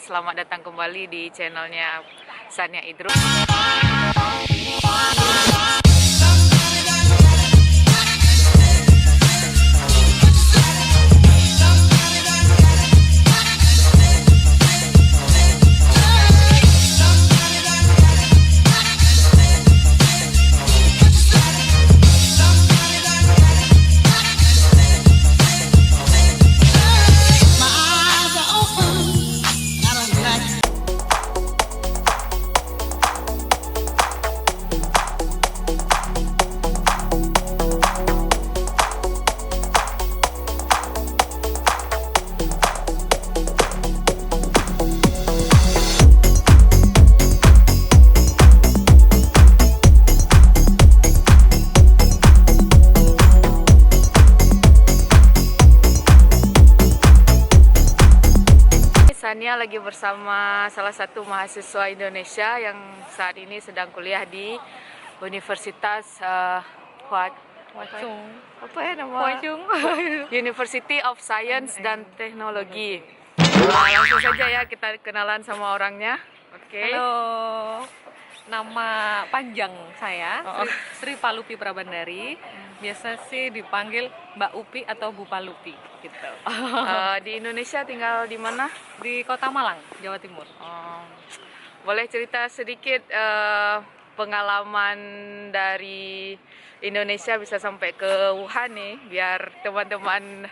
selamat datang kembali di channelnya Sania Idrus. Sania lagi bersama salah satu mahasiswa Indonesia yang saat ini sedang kuliah di Universitas Hwachung. apa ya nama? Hwachung. University of Science dan Teknologi. Langsung saja ya kita kenalan sama orangnya. Oke. Halo. Nama panjang saya Sri Palupi Prabandari. Biasa sih dipanggil Mbak Upi atau Bu Palupi gitu. Di Indonesia tinggal di mana? Di Kota Malang, Jawa Timur. Boleh cerita sedikit pengalaman dari Indonesia bisa sampai ke Wuhan nih, biar teman-teman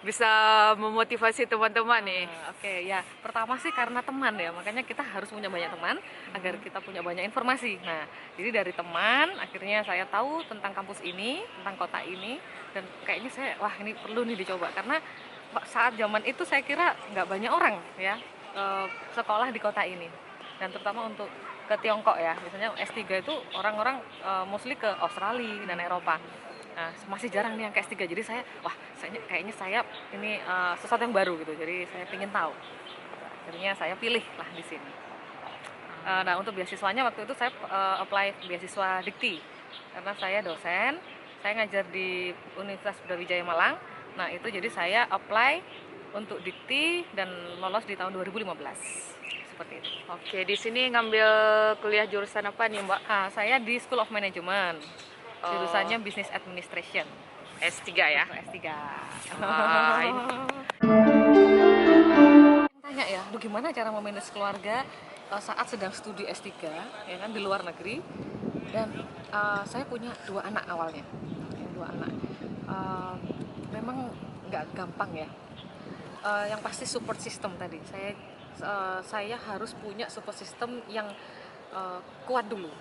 bisa memotivasi teman-teman nih. Oke, ya. Pertama sih karena teman ya, makanya kita harus punya banyak teman agar kita punya banyak informasi. Nah, jadi dari teman akhirnya saya tahu tentang kampus ini, tentang kota ini, dan kayaknya wah ini perlu nih dicoba karena saat zaman itu saya kira nggak banyak orang ya sekolah di kota ini, dan terutama untuk ke Tiongkok ya, misalnya S3 itu orang-orang mostly ke Australia dan Eropa. Nah, masih jarang nih yang ke S3, jadi kayaknya saya ini sesuatu yang baru gitu, jadi saya ingin tahu. Akhirnya saya pilih lah di sini. Nah, untuk beasiswanya waktu itu saya apply beasiswa Dikti, karena saya dosen, saya ngajar di Universitas Brawijaya Malang. Nah, itu jadi saya apply untuk Dikti dan lolos di tahun 2015. Seperti itu. Oke, di sini ngambil kuliah jurusan apa nih, Mbak? Saya di School of Management. Jurusannya Business Administration. S3 ya? S3. Tanya ya, gimana cara memanage keluarga saat sedang studi S3 ya kan di luar negeri, dan saya punya 2 anak awalnya. 2 anak. Memang nggak gampang ya. Yang pasti support system tadi. Saya harus punya support system yang kuat dulu.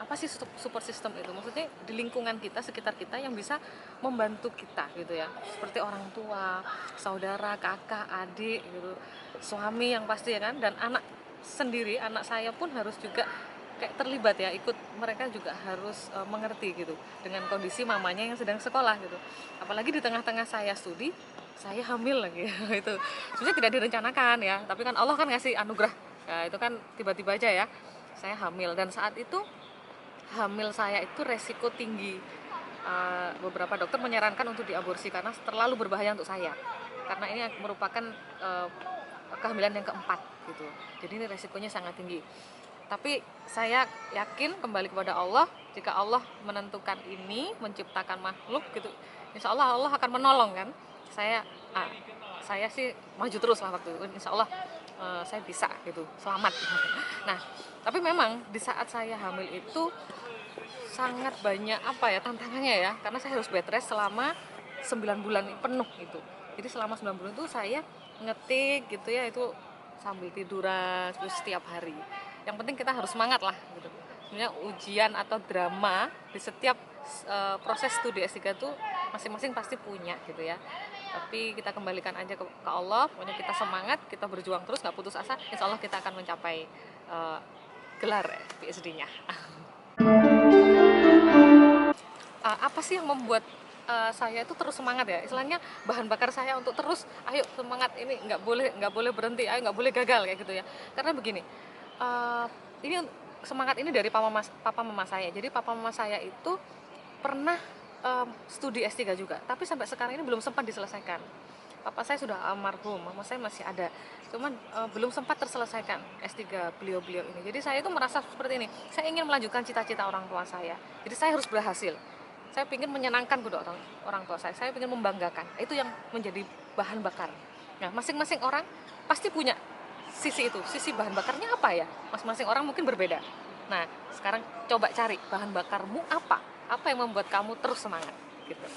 Apa sih support system itu? Maksudnya di lingkungan kita, sekitar kita yang bisa membantu kita gitu ya, seperti orang tua, saudara, kakak, adik gitu, suami yang pasti ya kan, dan anak sendiri, anak saya pun harus juga kayak terlibat ya, ikut, mereka juga harus mengerti gitu dengan kondisi mamanya yang sedang sekolah gitu. Apalagi di tengah-tengah saya studi, saya hamil lagi itu sebenarnya tidak direncanakan ya, tapi kan Allah kan ngasih anugerah ya, itu kan tiba-tiba aja ya saya hamil. Dan saat itu hamil saya itu resiko tinggi, beberapa dokter menyarankan untuk diaborsi karena terlalu berbahaya untuk saya, karena ini merupakan kehamilan yang keempat gitu, jadi ini resikonya sangat tinggi. Tapi saya yakin kembali kepada Allah, jika Allah menentukan ini, menciptakan makhluk gitu, insya Allah Allah akan menolong kan. Saya sih maju terus lah waktu itu, insya Allah saya bisa gitu, selamat. Nah, tapi memang di saat saya hamil itu sangat banyak tantangannya ya, karena saya harus bed rest selama 9 bulan penuh gitu. Jadi selama 9 bulan itu saya ngetik gitu ya, itu sambil tiduran setiap hari. Yang penting kita harus semangat lah gitu. Sebenarnya ujian atau drama di setiap proses studi S3 itu masing-masing pasti punya gitu ya. Tapi kita kembalikan aja ke Allah, pokoknya kita semangat, kita berjuang terus, nggak putus asa, insya Allah kita akan mencapai gelar PhD-nya. Apa sih yang membuat saya itu terus semangat ya, istilahnya bahan bakar saya untuk terus ayo semangat, ini nggak boleh berhenti, ayo nggak boleh gagal kayak gitu ya. Karena begini, ini semangat ini dari papa mama saya. Jadi papa mama saya itu pernah studi S3 juga, tapi sampai sekarang ini belum sempat diselesaikan. Papa saya sudah almarhum, mama saya masih ada, cuman belum sempat terselesaikan S3 beliau-beliau ini. Jadi saya itu merasa seperti ini, saya ingin melanjutkan cita-cita orang tua saya, jadi saya harus berhasil. Saya ingin menyenangkan kedua orang tua saya ingin membanggakan. Itu yang menjadi bahan bakar. Nah, masing-masing orang pasti punya sisi itu, sisi bahan bakarnya apa ya? Masing-masing orang mungkin berbeda. Nah, sekarang coba cari bahan bakarmu apa yang membuat kamu terus semangat gitu.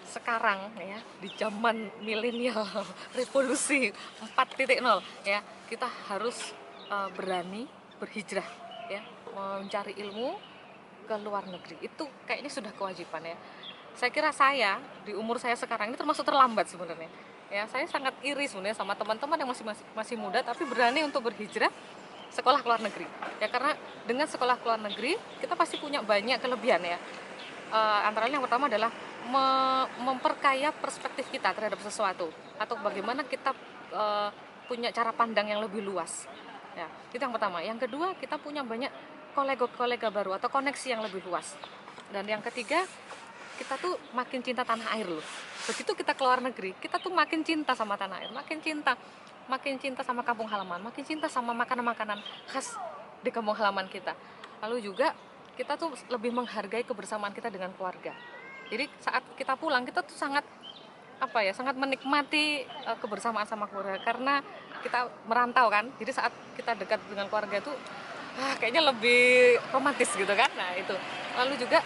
Sekarang ya, di zaman milenial, revolusi 4.0 ya, kita harus berani berhijrah ya, mencari ilmu ke luar negeri. Itu kayaknya sudah kewajiban ya. Saya kira saya di umur saya sekarang ini termasuk terlambat sebenarnya. Ya, saya sangat iri sebenarnya sama teman-teman yang masih muda tapi berani untuk berhijrah sekolah ke luar negeri. Ya, karena dengan sekolah ke luar negeri kita pasti punya banyak kelebihan ya. Antara lain yang pertama adalah memperkaya perspektif kita terhadap sesuatu, atau bagaimana kita punya cara pandang yang lebih luas. Ya, itu yang pertama. Yang kedua, kita punya banyak kolega-kolega baru atau koneksi yang lebih luas. Dan yang ketiga, kita tuh makin cinta tanah air loh. Begitu kita ke luar negeri, kita tuh makin cinta sama tanah air, makin cinta sama kampung halaman, makin cinta sama makanan-makanan khas di kampung halaman kita. Lalu juga kita tuh lebih menghargai kebersamaan kita dengan keluarga. Jadi saat kita pulang, kita tuh sangat menikmati kebersamaan sama keluarga karena kita merantau kan. Jadi saat kita dekat dengan keluarga itu kayaknya lebih romantis gitu kan. Nah, itu. Lalu juga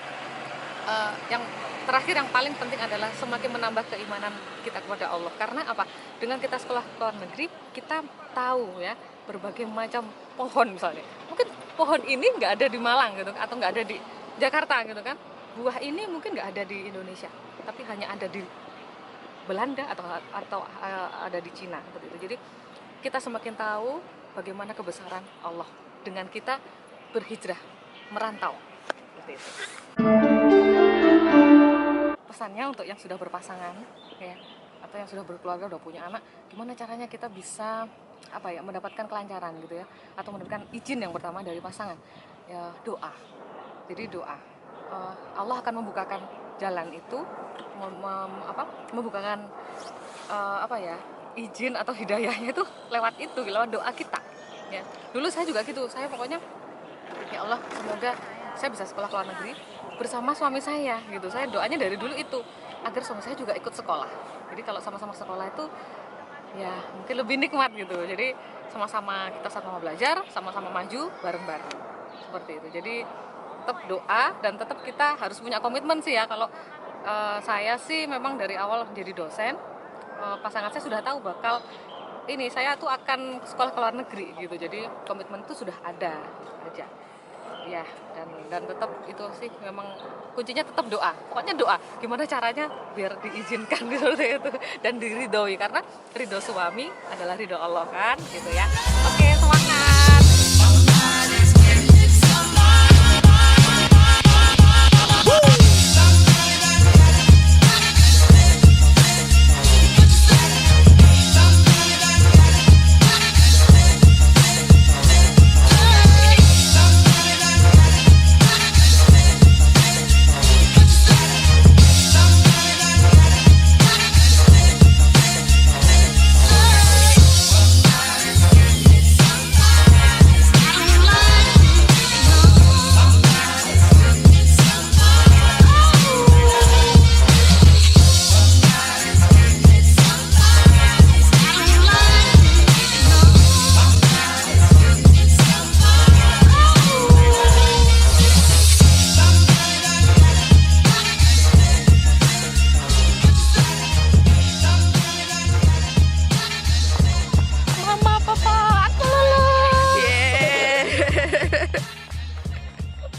yang terakhir yang paling penting adalah semakin menambah keimanan kita kepada Allah. Karena apa? Dengan kita sekolah ke luar negeri, kita tahu ya berbagai macam pohon misalnya. Mungkin pohon ini nggak ada di Malang gitu, atau nggak ada di Jakarta gitu kan. Buah ini mungkin nggak ada di Indonesia, tapi hanya ada di Belanda atau ada di Cina seperti itu. Jadi kita semakin tahu bagaimana kebesaran Allah dengan kita berhijrah, merantau seperti itu. Pesannya untuk yang sudah berpasangan ya, atau yang sudah berkeluarga, udah punya anak, gimana caranya kita bisa mendapatkan kelancaran gitu ya, atau mendapatkan izin yang pertama dari pasangan ya, doa. Jadi doa, Allah akan membukakan jalan itu, membukakan izin atau hidayahnya itu lewat doa kita ya. Dulu saya juga gitu, saya pokoknya ya Allah, semoga saya bisa sekolah ke luar negeri bersama suami saya gitu. Saya doanya dari dulu itu agar suami saya juga ikut sekolah. Jadi kalau sama-sama sekolah itu ya mungkin lebih nikmat gitu. Jadi sama-sama belajar, sama-sama maju bareng-bareng seperti itu. Jadi tetap doa dan tetap kita harus punya komitmen sih ya. Kalau saya sih memang dari awal jadi dosen, pasangan saya sudah tahu bakal saya tuh akan sekolah ke luar negeri gitu. Jadi komitmen itu sudah ada aja. Ya, dan tetap itu sih memang kuncinya tetap doa. Pokoknya doa. Gimana caranya biar diizinkan seperti itu dan diridhoi, karena ridho suami adalah ridho Allah kan gitu ya. Oke, semangat.